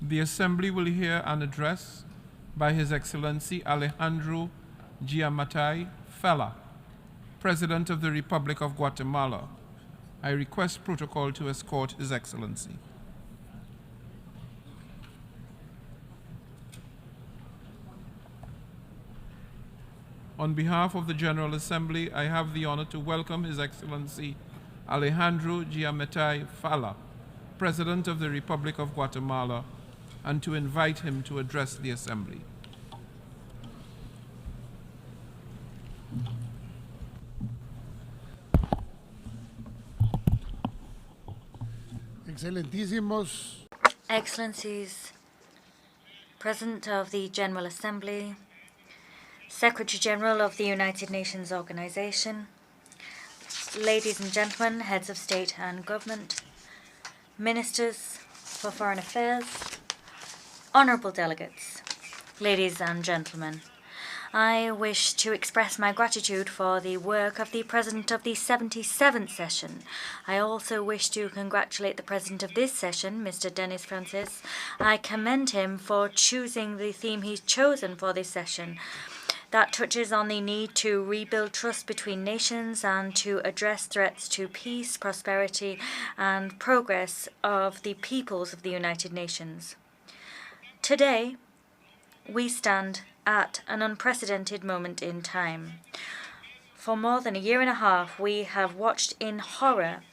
The Assembly will hear an address by His Excellency Alejandro Giammattei, Falla, President of the Republic of Guatemala. I request protocol to escort His Excellency. On behalf of the General Assembly, I have the honor to welcome His Excellency Alejandro Giammattei Falla, President of the Republic of Guatemala, and to invite him to address the Assembly. Excelentísimos, Excellencies, President of the General Assembly, Secretary General of the United Nations Organization, ladies and gentlemen, heads of state and government, ministers for foreign affairs, honorable delegates, ladies and gentlemen, I wish to express my gratitude for the work of the President of the 77th session. I also wish to congratulate the President of this session, Mr. Denis Francis. I commend him for choosing the theme he's chosen for this session. That touches on the need to rebuild trust between nations and to address threats to peace, prosperity, and progress of the peoples of the United Nations. Today, we stand at an unprecedented moment in time. For more than a year and a half, we have watched in horror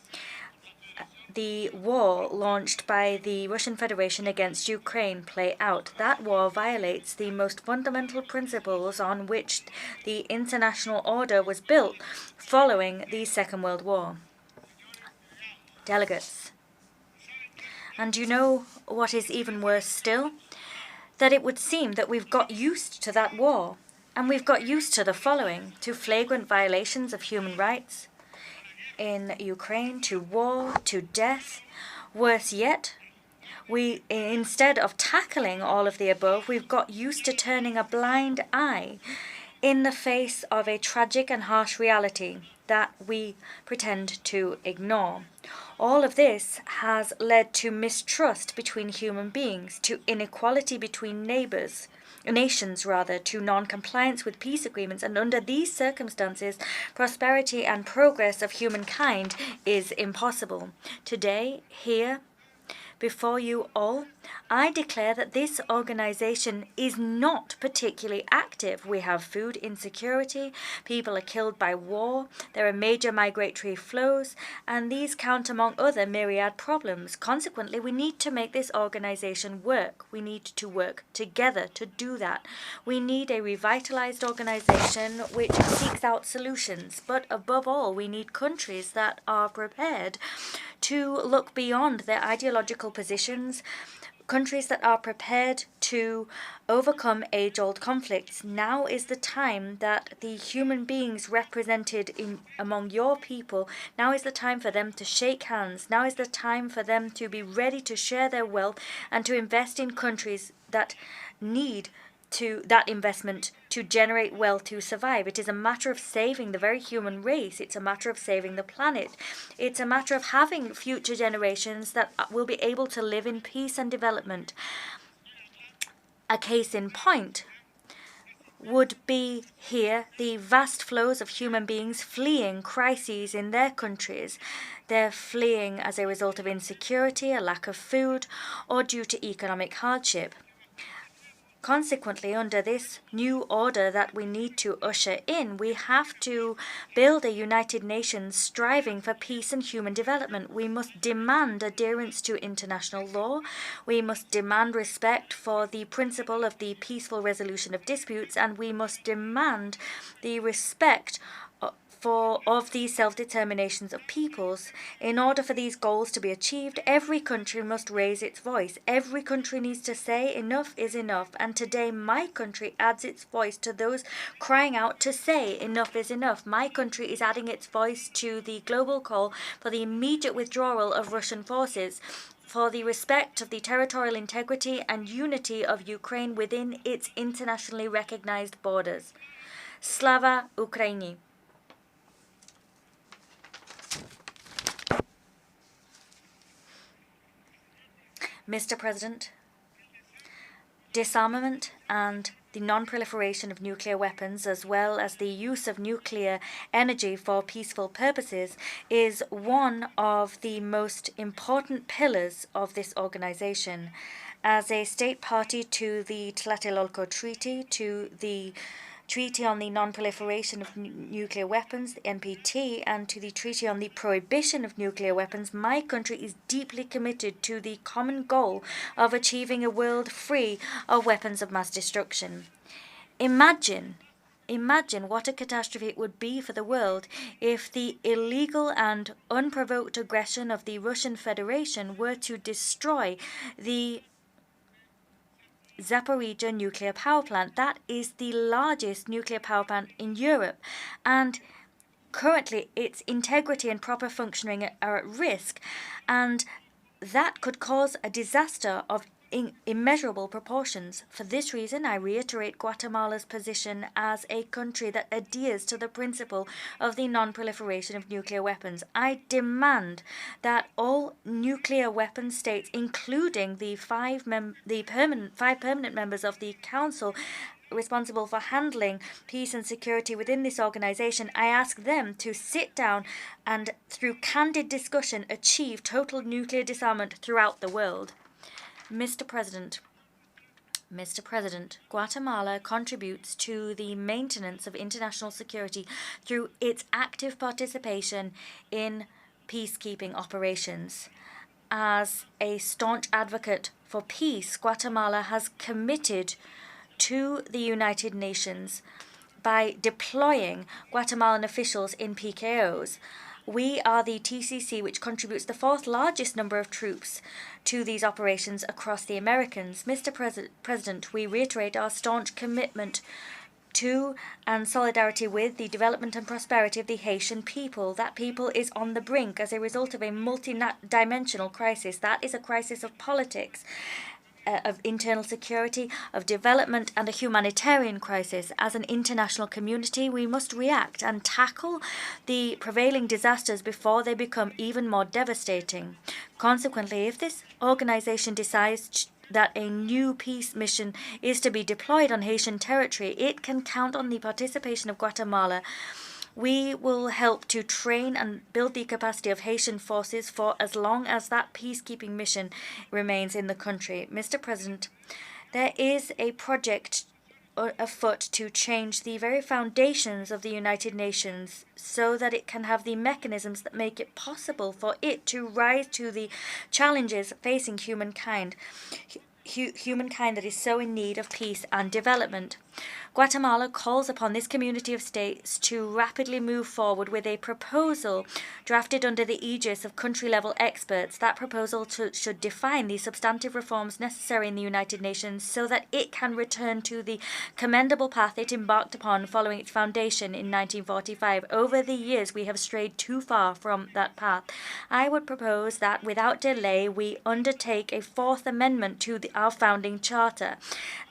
the war launched by the Russian Federation against Ukraine play out. That war violates the most fundamental principles on which the international order was built following the Second World War. Delegates, and you know what is even worse still? That it would seem that we've got used to that war, and we've got used to the following: to flagrant violations of human rights in Ukraine, to war, to death. Worse yet, instead of tackling all of the above, we've got used to turning a blind eye in the face of a tragic and harsh reality that we pretend to ignore. All of this has led to mistrust between human beings, to inequality between nations, to non-compliance with peace agreements, and under these circumstances, prosperity and progress of humankind is impossible. Today, here, before you all, I declare that this organization is not particularly active. We have food insecurity, people are killed by war, there are major migratory flows, and these count among other myriad problems. Consequently, we need to make this organization work. We need to work together to do that. We need a revitalized organization which seeks out solutions, but above all, we need countries that are prepared to look beyond their ideological positions, countries that are prepared to overcome age-old conflicts. Now is the time that the human beings represented among your people, now is the time for them to shake hands. Now is the time for them to be ready to share their wealth and to invest in countries that need that investment to generate wealth to survive. It is a matter of saving the very human race. It's a matter of saving the planet. It's a matter of having future generations that will be able to live in peace and development. A case in point would be here the vast flows of human beings fleeing crises in their countries. They're fleeing as a result of insecurity, a lack of food, or due to economic hardship. Consequently, under this new order that we need to usher in, we have to build a United Nations striving for peace and human development. We must demand adherence to international law. We must demand respect for the principle of the peaceful resolution of disputes, and we must demand the respect of the self-determinations of peoples. In order for these goals to be achieved, every country must raise its voice. Every country needs to say enough is enough. And today my country adds its voice to those crying out to say enough is enough. My country is adding its voice to the global call for the immediate withdrawal of Russian forces, for the respect of the territorial integrity and unity of Ukraine within its internationally recognized borders. Slava Ukraini. Mr. President, disarmament and the non-proliferation of nuclear weapons, as well as the use of nuclear energy for peaceful purposes, is one of the most important pillars of this organization. As a state party to the Tlatelolco Treaty, to the Treaty on the Non-Proliferation of Nuclear Weapons, the NPT, and to the Treaty on the Prohibition of Nuclear Weapons, my country is deeply committed to the common goal of achieving a world free of weapons of mass destruction. Imagine what a catastrophe it would be for the world if the illegal and unprovoked aggression of the Russian Federation were to destroy the Zaporizhzhia nuclear power plant. That is the largest nuclear power plant in Europe, and currently its integrity and proper functioning are at risk, and that could cause a disaster of immeasurable proportions. For this reason, I reiterate Guatemala's position as a country that adheres to the principle of the non-proliferation of nuclear weapons. I demand that all nuclear weapon states, including the five permanent members of the Council responsible for handling peace and security within this organization, I ask them to sit down and, through candid discussion, achieve total nuclear disarmament throughout the world. Mr. President, Guatemala contributes to the maintenance of international security through its active participation in peacekeeping operations. As a staunch advocate for peace, Guatemala has committed to the United Nations by deploying Guatemalan officials in PKOs. We are the TCC, which contributes the fourth largest number of troops to these operations across the Americas. Mr. President, we reiterate our staunch commitment to and solidarity with the development and prosperity of the Haitian people. That people is on the brink as a result of a multi-dimensional crisis. That is a crisis of politics, of internal security, of development, and a humanitarian crisis. As an international community, we must react and tackle the prevailing disasters before they become even more devastating. Consequently, if this organization decides that a new peace mission is to be deployed on Haitian territory, it can count on the participation of Guatemala. We will help to train and build the capacity of Haitian forces for as long as that peacekeeping mission remains in the country. Mr. President, there is a project afoot to change the very foundations of the United Nations so that it can have the mechanisms that make it possible for it to rise to the challenges facing humankind that is so in need of peace and development. Guatemala calls upon this community of states to rapidly move forward with a proposal drafted under the aegis of country-level experts. That proposal should define the substantive reforms necessary in the United Nations so that it can return to the commendable path it embarked upon following its foundation in 1945. Over the years, we have strayed too far from that path. I would propose that without delay, we undertake a fourth amendment to our founding charter.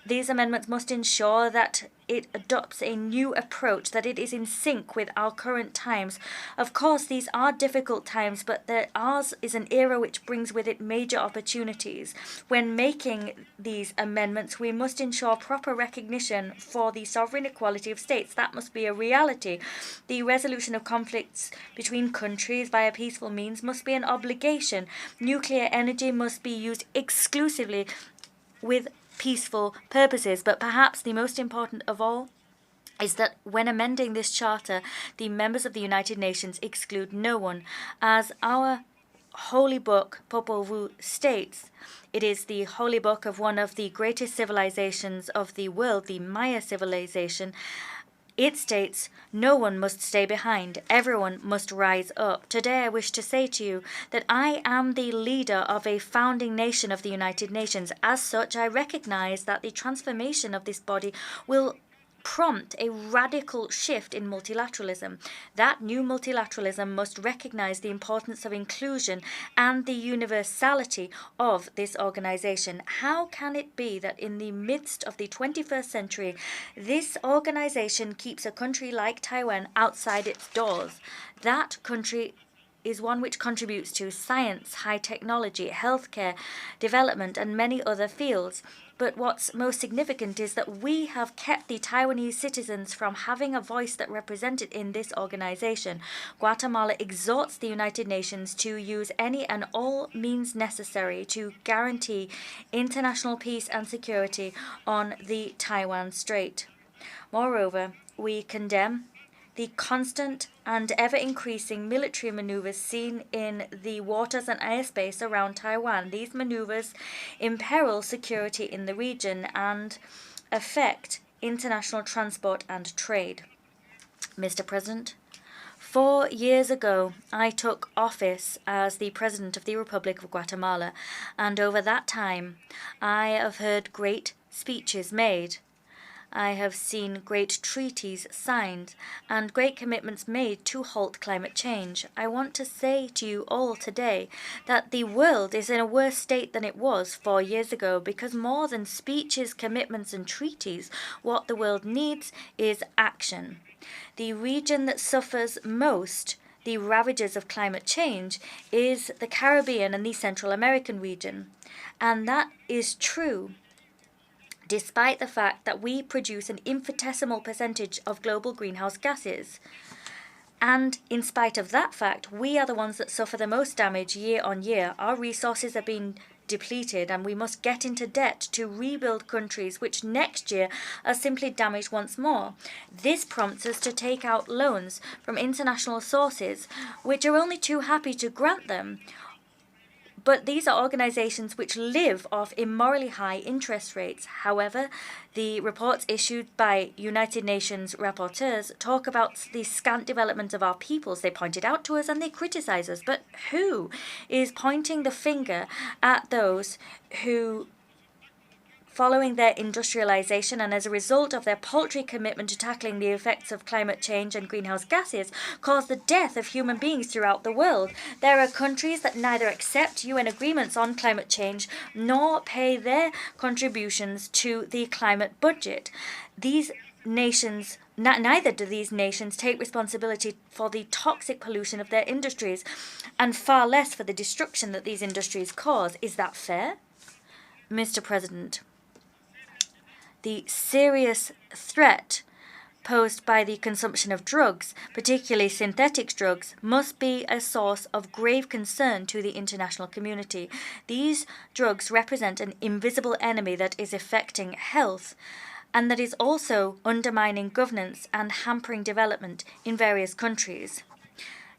These amendments must ensure that it adopts a new approach, that it is in sync with our current times. Of course, these are difficult times, but ours is an era which brings with it major opportunities. When making these amendments, we must ensure proper recognition for the sovereign equality of states. That must be a reality. The resolution of conflicts between countries via peaceful means must be an obligation. Nuclear energy must be used exclusively with peaceful purposes, but perhaps the most important of all is that when amending this charter, the members of the United Nations exclude no one. As our holy book, Popol Vuh, states, it is the holy book of one of the greatest civilizations of the world, the Maya civilization. It states, no one must stay behind. Everyone must rise up. Today I wish to say to you that I am the leader of a founding nation of the United Nations. As such, I recognize that the transformation of this body will prompt a radical shift in multilateralism. That new multilateralism must recognize the importance of inclusion and the universality of this organization. How can it be that in the midst of the 21st century, this organization keeps a country like Taiwan outside its doors? That country is one which contributes to science, high technology, healthcare, development, and many other fields. But what's most significant is that we have kept the Taiwanese citizens from having a voice that represented in this organization. Guatemala exhorts the United Nations to use any and all means necessary to guarantee international peace and security on the Taiwan Strait. Moreover, we condemn the constant and ever-increasing military maneuvers seen in the waters and airspace around Taiwan. These maneuvers imperil security in the region and affect international transport and trade. Mr. President, 4 years ago, I took office as the President of the Republic of Guatemala, and over that time, I have heard great speeches made. I have seen great treaties signed and great commitments made to halt climate change. I want to say to you all today that the world is in a worse state than it was 4 years ago, because more than speeches, commitments, and treaties, what the world needs is action. The region that suffers most the ravages of climate change is the Caribbean and the Central American region. And that is true despite the fact that we produce an infinitesimal percentage of global greenhouse gases. And in spite of that fact, we are the ones that suffer the most damage year on year. Our resources are being depleted, and we must get into debt to rebuild countries which next year are simply damaged once more. This prompts us to take out loans from international sources which are only too happy to grant them. But these are organizations which live off immorally high interest rates. However, the reports issued by United Nations rapporteurs talk about the scant development of our peoples. They point it out to us and they criticize us. But who is pointing the finger at those who, following their industrialization and as a result of their paltry commitment to tackling the effects of climate change and greenhouse gases, cause the death of human beings throughout the world? There are countries that neither accept UN agreements on climate change nor pay their contributions to the climate budget. These nations Neither do these nations take responsibility for the toxic pollution of their industries, and far less for the destruction that these industries cause. Is that fair? Mr. President, the serious threat posed by the consumption of drugs, particularly synthetic drugs, must be a source of grave concern to the international community. These drugs represent an invisible enemy that is affecting health and that is also undermining governance and hampering development in various countries.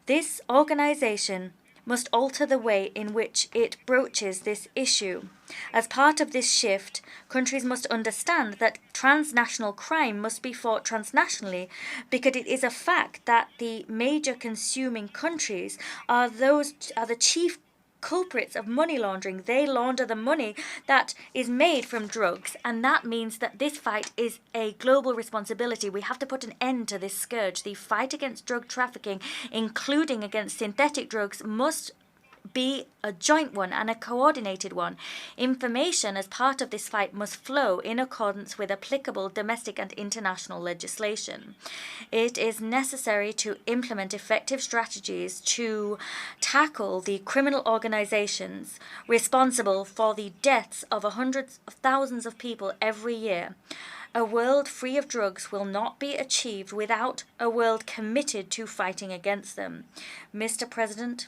This organization must alter the way in which it broaches this issue. As part of this shift, countries must understand that transnational crime must be fought transnationally, because it is a fact that the major consuming countries are the chief culprits of money laundering. They launder the money that is made from drugs, and that means that this fight is a global responsibility. We have to put an end to this scourge. The fight against drug trafficking, including against synthetic drugs, must be a joint one and a coordinated one. Information as part of this fight must flow in accordance with applicable domestic and international legislation. It is necessary to implement effective strategies to tackle the criminal organizations responsible for the deaths of hundreds of thousands of people every year. A world free of drugs will not be achieved without a world committed to fighting against them. Mr. President,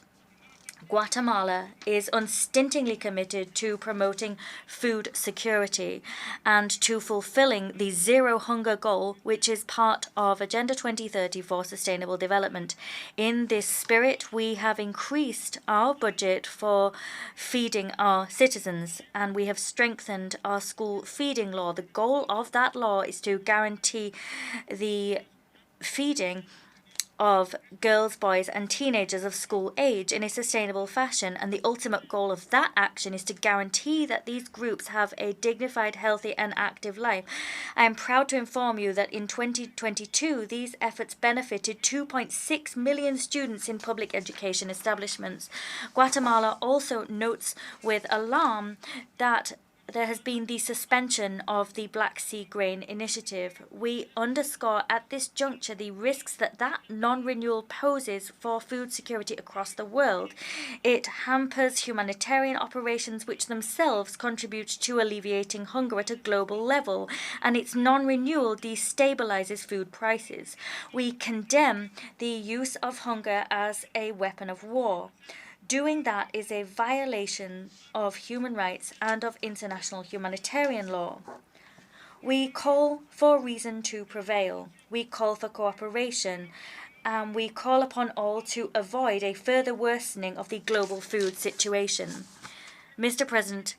Guatemala is unstintingly committed to promoting food security and to fulfilling the zero hunger goal, which is part of Agenda 2030 for Sustainable Development. In this spirit, we have increased our budget for feeding our citizens, and we have strengthened our school feeding law. The goal of that law is to guarantee the feeding of girls, boys, and teenagers of school age in a sustainable fashion, and the ultimate goal of that action is to guarantee that these groups have a dignified, healthy, and active life. I am proud to inform you that in 2022, these efforts benefited 2.6 million students in public education establishments. Guatemala also notes with alarm that there has been the suspension of the Black Sea Grain Initiative. We underscore at this juncture the risks that non-renewal poses for food security across the world. It hampers humanitarian operations which themselves contribute to alleviating hunger at a global level, and its non-renewal destabilizes food prices. We condemn the use of hunger as a weapon of war. Doing that is a violation of human rights and of international humanitarian law. We call for reason to prevail. We call for cooperation. And we call upon all to avoid a further worsening of the global food situation. Mr. President,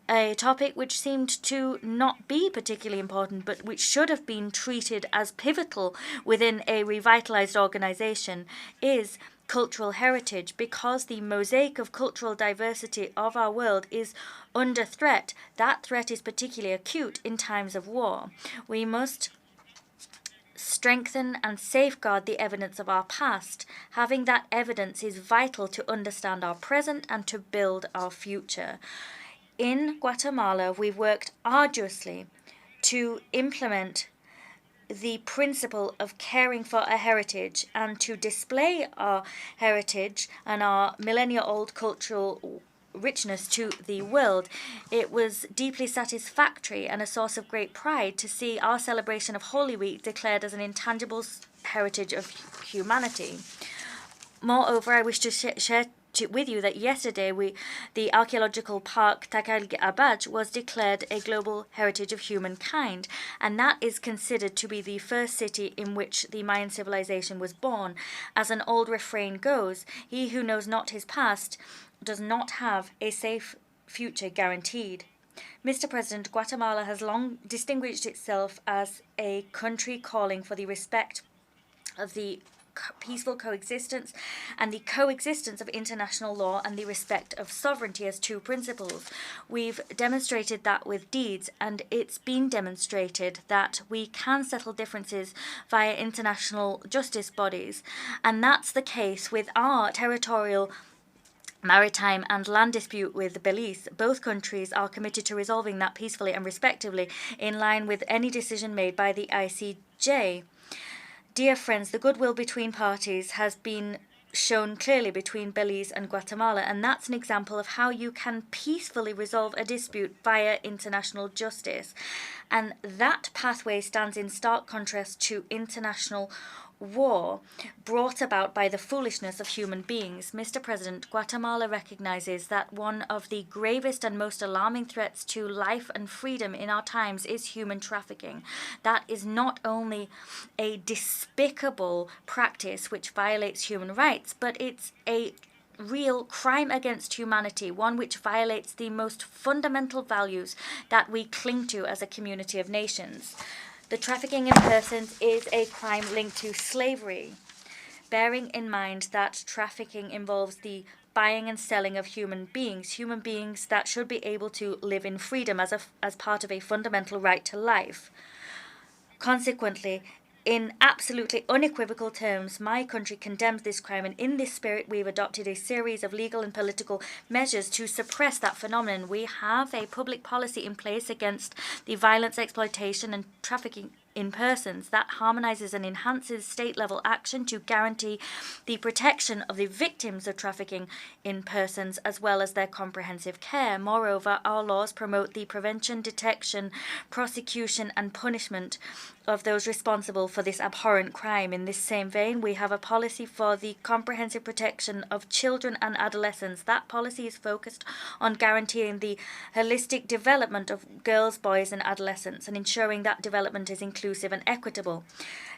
a topic which seemed to not be particularly important, but which should have been treated as pivotal within a revitalized organization, is cultural heritage, because the mosaic of cultural diversity of our world is under threat. That threat is particularly acute in times of war. We must strengthen and safeguard the evidence of our past. Having that evidence is vital to understand our present and to build our future. In Guatemala, we've worked arduously to implement the principle of caring for a heritage and to display our heritage and our millennia-old cultural richness to the world. It was deeply satisfactory and a source of great pride to see our celebration of Holy Week declared as an intangible heritage of humanity. Moreover, I wish to share with you that yesterday the archaeological park Takal-Abaj was declared a global heritage of humankind, and that is considered to be the first city in which the Mayan civilization was born. As an old refrain goes, he who knows not his past does not have a safe future guaranteed. Mr. President, Guatemala has long distinguished itself as a country calling for the respect of the peaceful coexistence and the coexistence of international law and the respect of sovereignty as two principles. We've demonstrated that with deeds, and it's been demonstrated that we can settle differences via international justice bodies, and that's the case with our territorial maritime and land dispute with Belize. Both countries are committed to resolving that peacefully and respectively in line with any decision made by the ICJ. Dear friends, the goodwill between parties has been shown clearly between Belize and Guatemala, and that's an example of how you can peacefully resolve a dispute via international justice. And that pathway stands in stark contrast to international war brought about by the foolishness of human beings. Mr. President, Guatemala recognizes that one of the gravest and most alarming threats to life and freedom in our times is human trafficking. That is not only a despicable practice which violates human rights, but it's a real crime against humanity, one which violates the most fundamental values that we cling to as a community of nations. The trafficking in persons is a crime linked to slavery, bearing in mind that trafficking involves the buying and selling of human beings that should be able to live in freedom as part of a fundamental right to life. Consequently, in absolutely unequivocal terms, my country condemns this crime, and in this spirit we've adopted a series of legal and political measures to suppress that phenomenon. We have a public policy in place against the violence, exploitation and trafficking in persons that harmonizes and enhances state-level action to guarantee the protection of the victims of trafficking in persons as well as their comprehensive care. Moreover, our laws promote the prevention, detection, prosecution and punishment of those responsible for this abhorrent crime. In this same vein, we have a policy for the comprehensive protection of children and adolescents. That policy is focused on guaranteeing the holistic development of girls, boys and adolescents and ensuring that development is inclusive and equitable.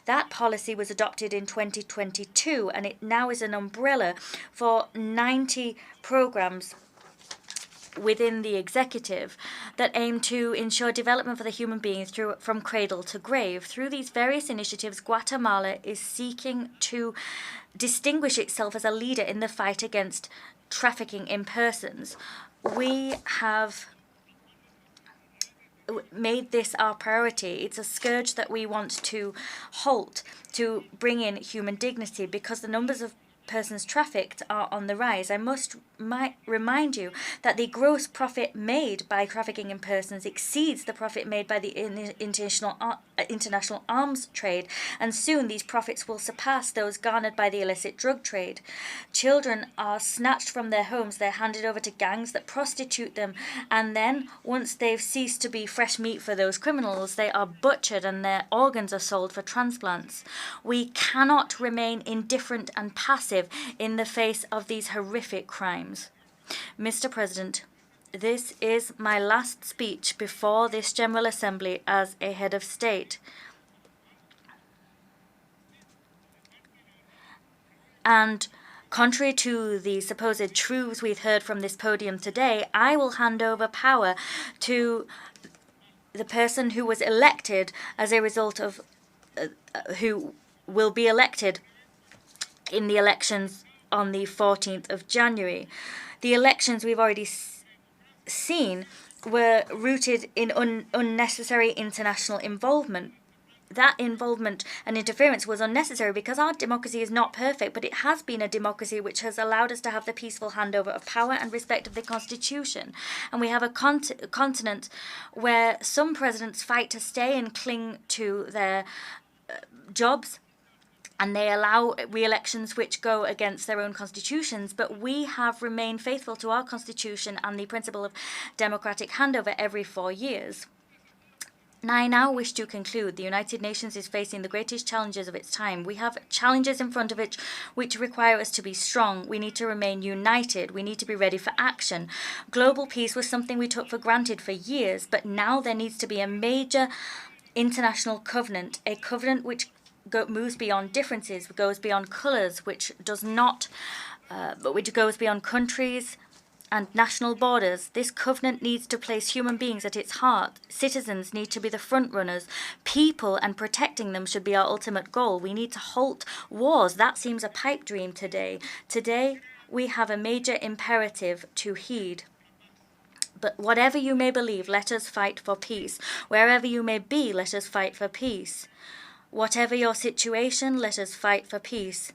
That policy was adopted in 2022, and it now is an umbrella for 90 programs within the executive that aim to ensure development for the human being from cradle to grave. Through these various initiatives, Guatemala is seeking to distinguish itself as a leader in the fight against trafficking in persons. We have made this our priority. It's a scourge that we want to halt, to bring in human dignity, because the numbers of persons trafficked are on the rise. I must remind you that the gross profit made by trafficking in persons exceeds the profit made by the international arms trade, and soon these profits will surpass those garnered by the illicit drug trade. Children are snatched from their homes, they're handed over to gangs that prostitute them, and then, once they've ceased to be fresh meat for those criminals, they are butchered and their organs are sold for transplants. We cannot remain indifferent and passive in the face of these horrific crimes. Mr. President, this is my last speech before this General Assembly as a head of state. And contrary to the supposed truths we've heard from this podium today, I will hand over power to the person who was elected as a result of who will be elected in the elections on the 14th of January. The elections we've already seen were rooted in unnecessary international involvement. That involvement and interference was unnecessary because our democracy is not perfect, but it has been a democracy which has allowed us to have the peaceful handover of power and respect of the Constitution. And we have a continent where some presidents fight to stay and cling to their jobs, and they allow re-elections which go against their own constitutions, but we have remained faithful to our constitution and the principle of democratic handover every 4 years. I now wish to conclude. The United Nations is facing the greatest challenges of its time. We have challenges in front of it which require us to be strong. We need to remain united. We need to be ready for action. Global peace was something we took for granted for years, but now there needs to be a major international covenant, a covenant which moves beyond differences, goes beyond colours, which does not, which goes beyond countries and national borders. This covenant needs to place human beings at its heart. Citizens need to be the front runners. People and protecting them should be our ultimate goal. We need to halt wars. That seems a pipe dream today. Today, we have a major imperative to heed. But whatever you may believe, let us fight for peace. Wherever you may be, let us fight for peace. Whatever your situation, let us fight for peace.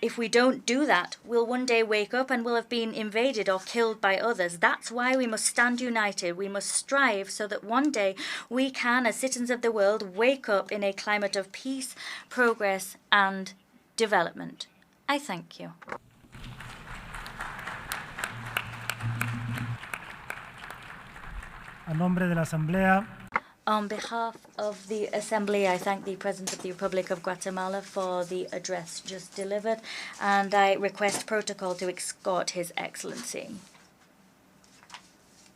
If we don't do that, we'll one day wake up and we'll have been invaded or killed by others. That's why we must stand united. We must strive so that one day we can, as citizens of the world, wake up in a climate of peace, progress and development. I thank you. A nombre de la Asamblea. On behalf of the Assembly, I thank the President of the Republic of Guatemala for the address just delivered, and I request protocol to escort His Excellency.